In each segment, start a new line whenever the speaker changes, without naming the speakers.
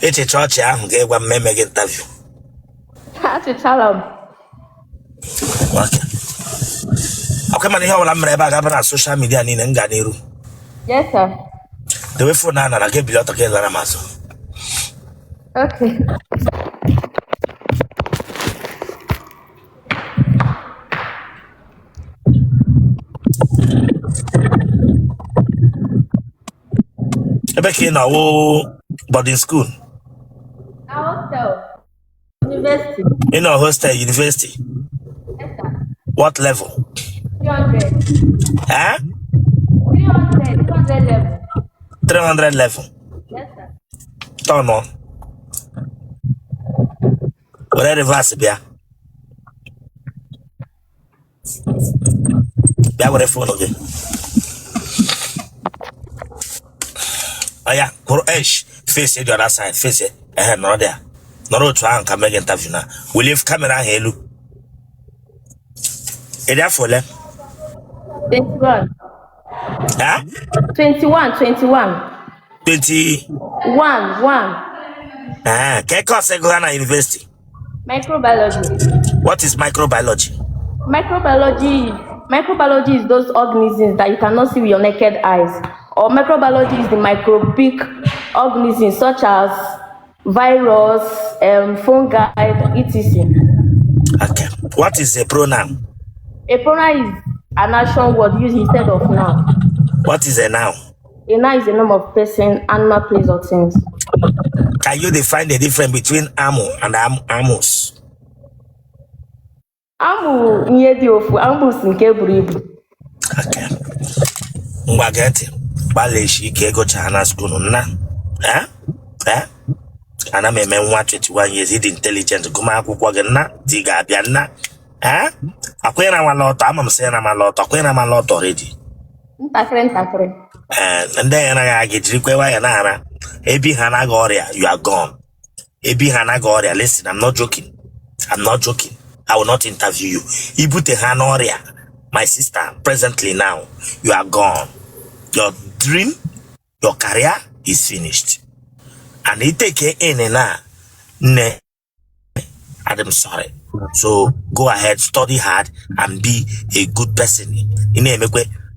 It's a church, I'm going to make an interview.
That's a challenge.
Okay. Okay, man, here I'm on social media in Nganiru.
Yes, sir.
The way for Nana, I get below to get Laramazo.
Okay.
Back in our boarding school.
Hostel. University.
In our hostel, university.
Yes, sir.
What level?
300.
Huh?
300 level.
300 level.
Yes, sir.
Turn on. Where reverse be? Be our phone again. Oh yeah, face it the other side, face it. No there. No to an can make interview now. We leave camera here. Look. Is that for them?
21.
Huh?
21.
20.
1.
Kekos Ghana University.
Microbiology.
What is microbiology?
Microbiology is those organisms that you cannot see with your naked eyes. Or microbiology is the microbic organisms such as virus, fungi, etc.
Okay. What is a pronoun?
A pronoun is an action word used instead of noun.
What is a noun?
A noun is a name of person, animal, place, or things.
Can you define the difference between amo and amos?
Amu nye di ofu, amus nke buru ibu.
Okay. Mbageti, baleshi ike go chana school na. Ana me nwa 21 years, he intelligent guma akwụkwọ gị na di ga-abịa na. Akwena ma lot, ama m say na ma lot, akwena ma lot already.
Ntakịrị.
And then I get require ya na ara. Ebi hana goria, you are gone. Ebi hana goria, listen, I'm not joking. I will not interview you. Ibute Hanoria, my sister, presently now, you are gone. Your dream, your career is finished. And it take in and I'm sorry. So go ahead, study hard, and be a good person. In a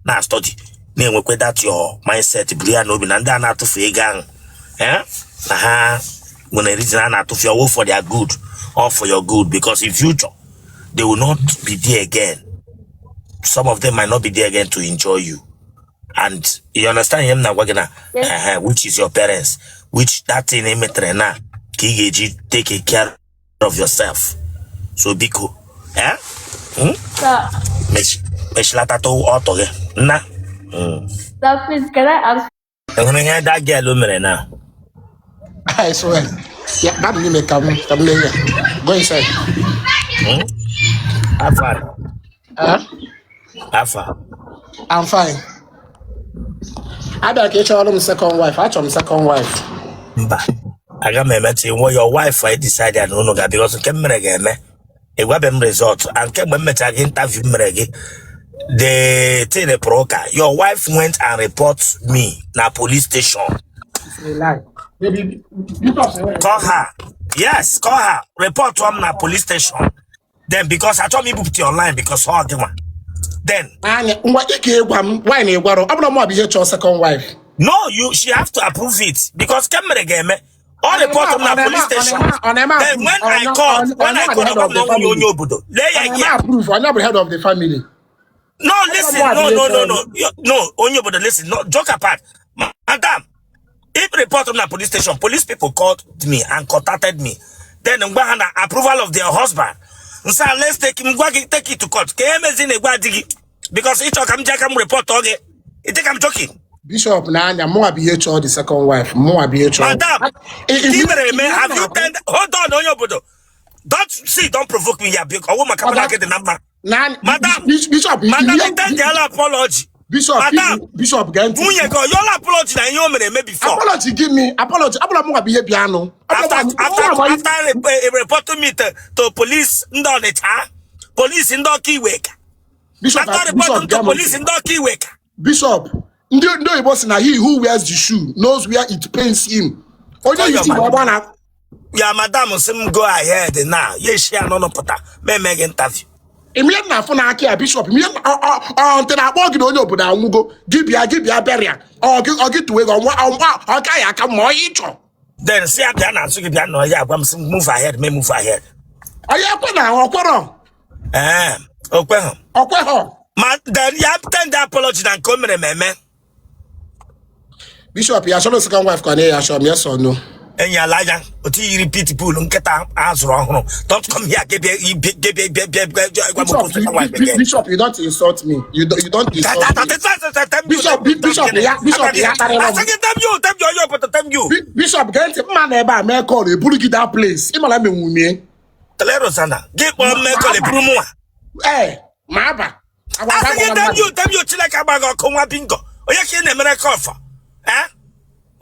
now study. That's your mindset. When a reason not to feel for their good or for your good, because in future they will not be there again. Some of them might not be there again to enjoy you. And you understand him now, which is your parents, which that thing na take care of yourself. So biko, na.
Sir, please, can I ask?
That girl now.
I swear. Yeah, that you may come later. Go inside.
Afa.
I'm fine. I don't get your second wife. I am second wife.
I got me meeting where your wife I decided no because camera game. A web result and came when I interview me. The thing your wife went and report me na police station. Call her. Yes, call her. Report to na police station. Then because I told me put it online because all the one. Then
why be your second wife?
No, she have to approve it because camera game. All report to na police station. Then when I call Onyeobodo,
I'm never head of the family.
No, listen, no, Onyeobodo, listen, no, joke apart. Madam, if report on the police station, police people called me and contacted me. Then approval of their husband. So let's take it to court. Because each of them report okay. You think I'm joking?
Bishop Nanya, more BHO, the second wife, more BHO.
Madam, have you turned? Hold on, Onyeobodo. Don't provoke me here because I want my get the number. Madam,
Bishop,
the apology.
Bishop,
Bishop, your apology na you made before.
Apology, give me apology.
After reporting me to police, police in the work.
Bishop,
after reporting to police in the work.
Bishop, no, he who wears the shoe knows where it pains him. Onye isi ọgba na
ya madam sim go ahead now. Yes, she no put me make interview.
Emi na afọ na aka bishop emi ntị na akpọ gị na onye obodo anwụgo gibia beria ọ gị tuwe gị ọnwa ọka ya aka ma ọ ịchọ.
Then see abia na so gibia no ya agwa sim move ahead, me move ahead.
Onye ekwe na ọkwọrọ.
Okwe ho.
Okwe ho.
Ma then ya tend apology na come meme.
Bishop ya show second wife ka na ya show yes or no.
Enya laja oti you repeat pool nketa azụrụ ọhụrụ. Don't come here
Bishop, you don't insult me. You don't insult me. Bishop, Bishop, get man ebe a me call e buru gị that place. Imala me nwumie.
Telero sana. Gị kpọ me call e buru mu a.
Ma aba.
Them you chileka agbaga ọkụ nwa bingo. Onye ka ị na-emere kọfa?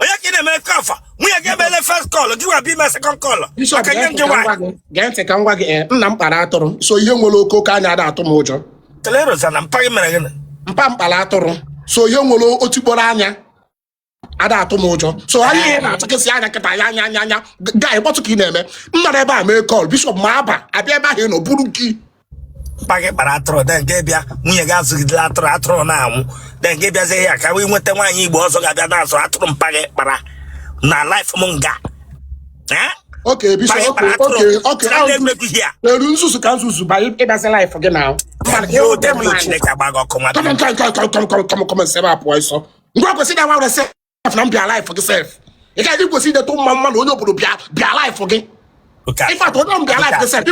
Oya kine me kafa. Mu ya ge bele first call, give a be my second call.
Bishop get ka ngwa gị nna m kpara atụrụ. So ihe nwere oko ka anya ada atụ m ụjọ.
Telero sana mpagi mere gịnị?
Mpa mkpara atụrụ. So ihe nwere otikporo anya ada atụ m ụjọ. So anyị na-atụkesi anya kịta ya anya. Guy gbọtụ ka ị na-eme. M nọrọ ebe a mee call. Bishop ma aba abịa ebe ahụ nọ buru gị.
Mpagi kpara atụrụ den ge bịa nwunye gị azụgidela atụrụ na-anwụ. Den ge bịa ze ya ka we nweta nwaanyị Igbo ọzọ ga-abịa na-azụ atụrụ mpagi kpara na life m nga.
Okay, Bishop, okay. Eru nsusu ka nsusu ba ịdazi life gị now. Come sebe apụ ọsọ. Ngwa kwesị na nwa sef na mbịa life gị sef. Ị ga kwesị idetu mma na onye obodo bịa life gị. In fact, onye mbịa life gị sef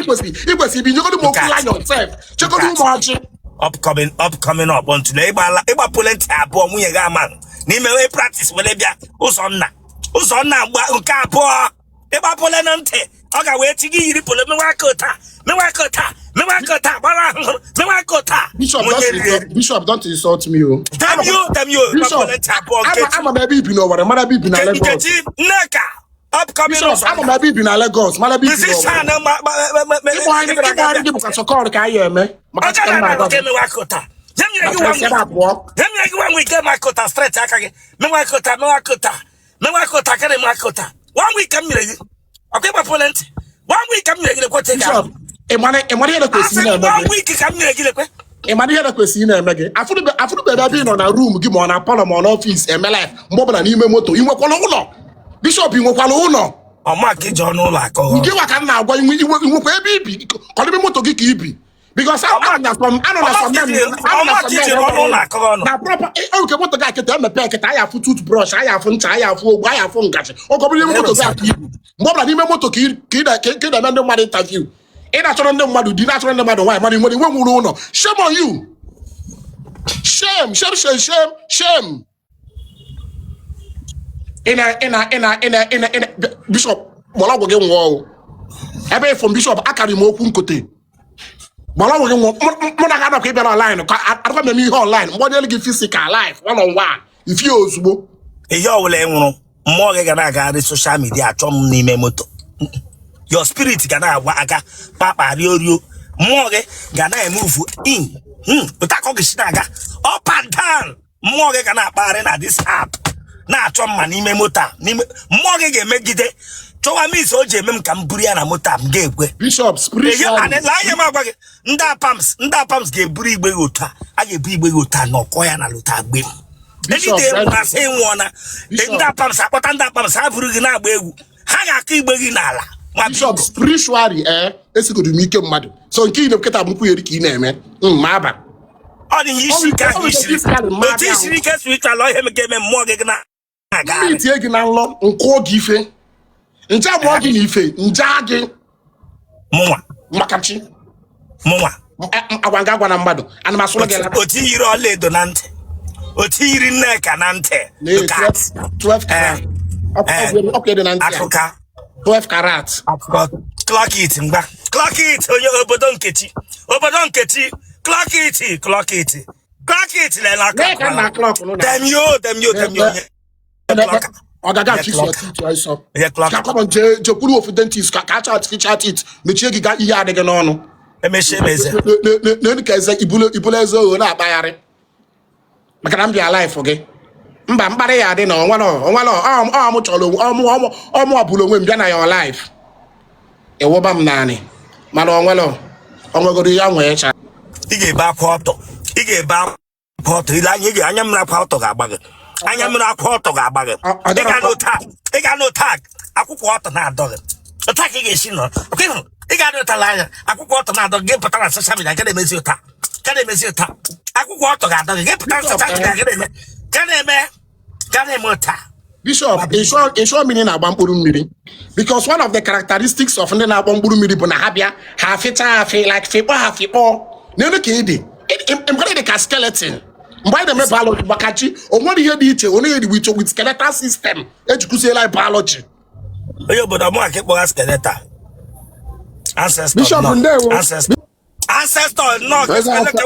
ikwesị bi nyegodi m okwu lion sef. Chekodi ụmụ ọchị.
Upcoming up until ịgba polenti abụọ nwunye gị ama n'ime wee practice wele bịa ụzọ nna mgba nke abụọ ịgba pole na ntị ọ ga-wee chi gị yiri pole mewa kota gbara ahụhụ mewa kota.
Bishop, don't insult me.
Damn you.
I'm a baby no worry. Mara baby na Lagos.
Neka upcoming.
Bishop, I'm a baby na Lagos. Mara baby.
Musician
Ibo ka sokor ka aye me.
Maka mewa kota. One week get my kota straight akage. Mewa kota kare mewa kota. 1 week come here. Okay, my opponent. 1 week come here.
Bishop, emane here kwesi na eme.
1 week come here.
Emane here kwesi na eme gị. Afụrụ bebe bi nọ na room gị ma na parlor ma na office eme life. Mgbe ọbụla n'ime moto, inwekwala ụlọ. Bishop inwekwala ụlọ.
Ọma ka ije ọnụ ụlọ akọ.
Nke wa ka na-agwa inwekwa ebe ibi. Kọdịbe moto gị ka ibi. Because na proper moto ga kete emepe kete aya fu toothbrush aya fu ncha aya fu ogbo aya fu ngaji ogobiri moto ga ka ibu mgbe ọbụla n'ime moto ka ị na-eme ndị mmadụ interview ị na-achọrọ ndị mmadụ di na-achọrọ ndị mmadụ nwaanyị mmadụ nwere nwere ụlọ. Shame on you. Shame. Ina Bishop gbọrọgwụ gị nwụọ ebe from Bishop akarị m okwu nkote gbọrọgwụ gị nwụọ mụ na ga ka ị bịara online ka adịkwa m eme ihe online mgbe ọ gị physical life one on one ifie ozugbo
ihe ọbụla nwụrụ mmụọ gị ga na-agagharị social media achọ m n'ime moto. Your spirit ga na-agwa aga papa riorio mmụọ gị ga na-emove in ụtakọ gị si na-aga up and down. Mmụọ gị ga na-akpagharị na this app na-achọ mma n'ime moto n'ime mmụọ gị ga-emegide chọwa mis o ji eme m ka m buru ya na moto m ga-ekwe.
Bishop spiritual
anya m agwa gị ndị apams ga-eburu igbe gị otu a ga-ebu igbe gị otu a n'ọkọ ya na lụta agbe m na-asị nwụọna ndị apams akpọta ndị apams ha buru gị na-agba egwu ha ga-akụ igbe gị n'ala.
Bishop spiritually esigodu m ike mmadụ so nke ị na-eketa m nkwunyere ka ị na-eme ma aba
ọ dị ihe isi ka otu isiri ike spiritual ihe m ga-eme mmụọ gị na-aga
tie gị na nlọ nkụọ gị ife nje mụọ gị na ife nje gị
mụnwa
makachi
mụnwa
agwa nga agwa na mmadụ ana m asụrụ gị
otu yiri ọla edo na ntị otu yiri nneka na ntị
12 karat
akụka
12 karat
clock it mgba clock it onye obodo nkechi clock it lela
aka
dem yo
Ogaga fix your teeth also. Ka come je kwuru ofu dentist ka chat it mechie gị ga ihe adịghị n'ọnụ.
Emechie meze.
Na ka eze ibule eze o na akpagharị. Maka na mbịa life gị. Mba mbara ya dị na onwelo ọmụ chọrọ ọmụ ọbụla onwe m bịa na your life. Ewụba m naanị. Mana onwegoro ya nwee cha.
Ị ga-ebe akwa ọtọ. Ị ga-ebe akwa ọtọ. Ile anya mmiri akwa ọtọ ga-agba gị. Anya mmiri akwa ọtọ ga-agba gị. Ị ga n'otag. Akwụkwọ ọtọ na-adọ gị. Otag ị ga-esi nọ. Ị ga n'otala anya. Akwụkwọ ọtọ na-adọ gị pụtara na social media ga na-emezi ụta. Ga na-emezi ụta. Akwụkwọ ọtọ ga-adọ gị. Gị pụtara na social media ga na-eme ụta.
Bishop, ensure meaning agba mkpụrụ mmiri. Because one of the characteristics of ndị na-agba mkpụrụ mmiri bụ na ha bịa ha fịcha like fịkpọ. N'elu ka ị dị. Mgbe dị ka skeleton. Mgbe anyị na-eme biology gbakachi, o nwere ihe dị iche, onye ihe dị with skeletal system ejikuziela biology.
Onyeobodo mụ aka ịkpọga skeletal. Ancestor.
Bishop Ndewo.
Ancestor no.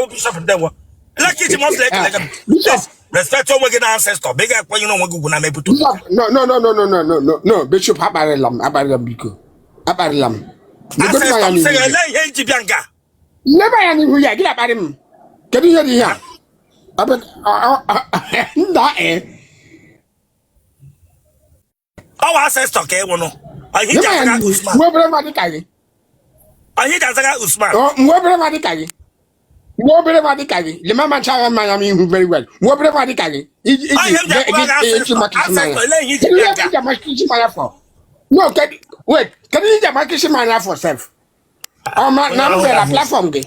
Bishop Ndewo. Like it must like
Bishop.
Respect onwe gị na ancestor. Bega akwenye n'onwe gị ugwu na meputu.
No. Bishop abarilam biko. Abarilam.
Ancestor say ele ihe nji bịa nga.
Never ya n'ihu ya gị akparị m. Kedu ihe dị ya?
Our ancestor ka enwunu. Ahi jazaga Usman.
Nwebere ma dịka gị.
Ahi jazaga Usman.
Nwebere ma dịka gị. Nwebere ma dịka gị. Lema ma chaga mmanya m ihu very well. Nwebere ma dịka gị. No, wait. Can you get my kitchen man for self? Na m bịara platform gị.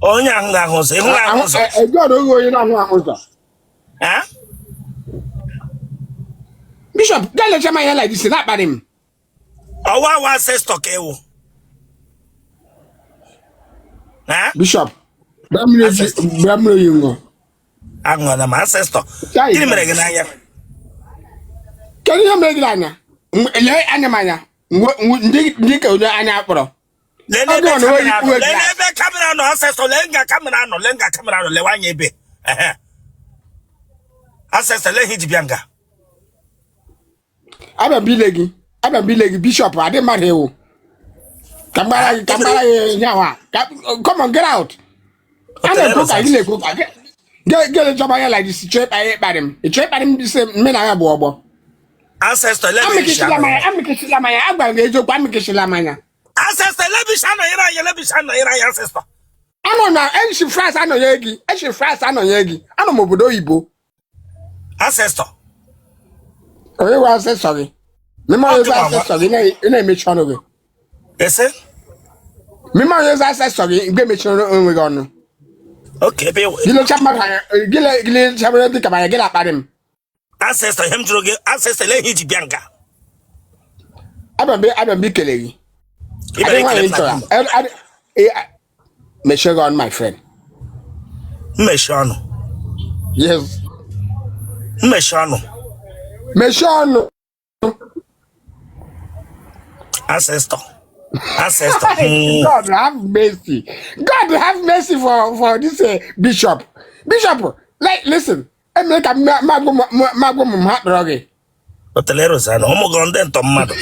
Onye ahụ ga-ahụ ụzọ. Ịhụ ahụ ụzọ.
God oge onye na-ahụ ụzọ. Bishop, don't let my hair like this. Not bad him.
Our ancestor ka ewu.
Bishop, Bramlo Yungo.
Agwa na ancestor. Gịnị mere gị n'anya?
Kedu ihe mere gị n'anya? Lee anya manya. Ndị ka onye anya akpọrọ.
Lenebe kamera nọ ancestor. Lenga kamera nọ. Lewanye ebe. Ancestor le hiji bịanga.
Aba bilegi Bishop adị mmadụ ewu. Kambara nyawa. Come on, get out. Ana go ka ile go ka. Get job here like this. Trip aye barim. E trip barim this me na ya bo obo.
Ancestor le bi sha.
Amikishila maya. Agba ngejo kwa amikishila maya.
Ancestor le bi sha na ira ancestor.
Ano na enshi France ano yegi. Ano mo obodo Igbo.
Ancestor.
Oye wa ancestor gị. Mema oye ancestor gị na emechi ọnụ gị.
Ese?
Mema oye ancestor gị mgbe emechi ọnụ gị ọnụ.
Okay, be.
Gile chamaka gile chamaka dị ka banya gị akparị m.
Ancestor hem jụrụ gị ancestor le hiji bịanga.
Abambi kele gị. Mechie gị ọnụ my friend.
Mmechi ọnụ.
Yes.
Mmechi ọnụ. Ancestor.
God have mercy. God have mercy for this bishop. Bishop, like listen. Emeka magbo m ha kpọrọ gị.
Hotelero sana ụmụ gị ndị ntọ mmadụ.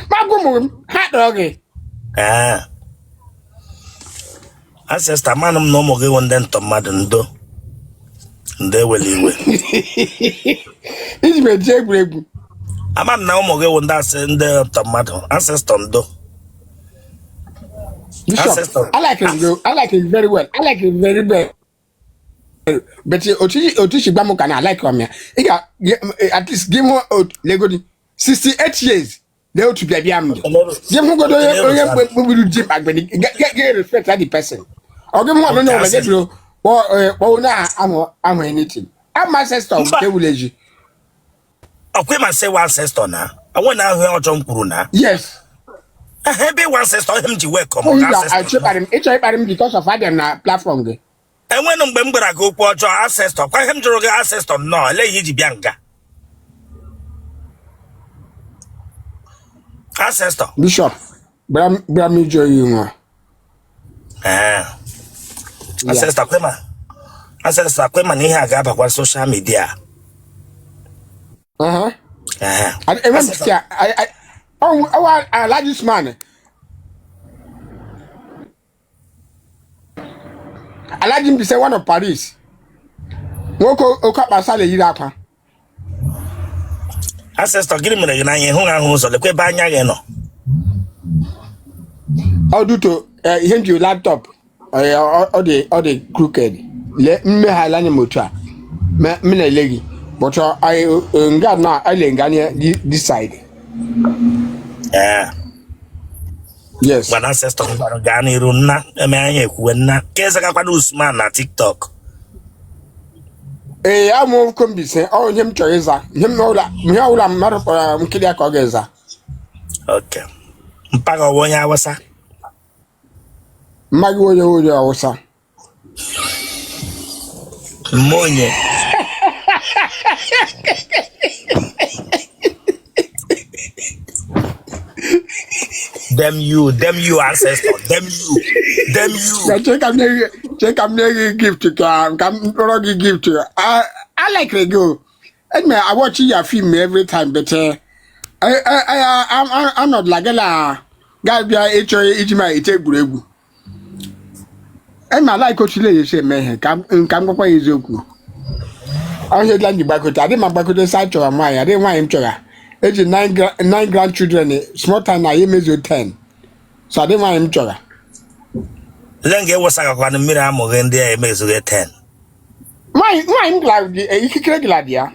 Magbo m ha kpọrọ gị.
Ancestor manụ m na ụmụ gị ndị ntọ mmadụ ndo. Ndị eweli iwe.
Iji meji egwuregwu.
Ama m na ụmụ gị ndị ntọ mmadụ. Ancestor ndo.
Bishop, I like it very well. But Otishi Bamuka, I like him. At least give him Legodi 68 years. They ought to be a young. Give him go to Jim Agbeni. Get respect at the person. Or give him one no or now I'm anything. I'm my sister. They will let you.
Okay, man, say one ancestor now. I want to hear John Kuruna.
Yes.
I have one ancestor. Him to welcome.
I trip at him because of Adam platform.
And when I'm going to go for your ancestor, why him to get ancestor? No, let you bianga. Ancestor.
Bishop, Bram Joy, you know.
Ancestor, Quema, he had got on social media.
I like this man. I like him to say one of Paris.
Woko okapa sale yira kwa.
Ancestor gịnị mere gị na anya hụ ahụ ụzọ lekwe ebe anya gị nọ.
Auduto ihe nji laptop ọ dị crooked. Le mme halanya moto a. Me na legi. But I nga na I le nga this side.
Yeah.
Yes.
But ancestor gaa n'iru nna eme anya ekwuwe nna ka eze gakwana Usman na TikTok.
Amụ kombise ọ nye m chọrọ ịza nye m ụla mmadụ kpọrọ nkiri aka ọ ga-eza.
Okay. Mpaga ọwa onye Awụsa.
Mmaghị onye Awụsa.
Mmonye. Them you ancestor, them you.
Check I'm making gift to come gift. I like to go. And I watch your film every time, but I'm not like a guy be a HOA take brew. And I like what you say, man. Come go is okay. I heard like you back with I didn't my back with the side of my I didn't want him to. Age 9 grandchildren, small time I use 10. So I didn't want him to.
Lenge was like a mirror more than there makes 10.
Why glad you glad, yeah?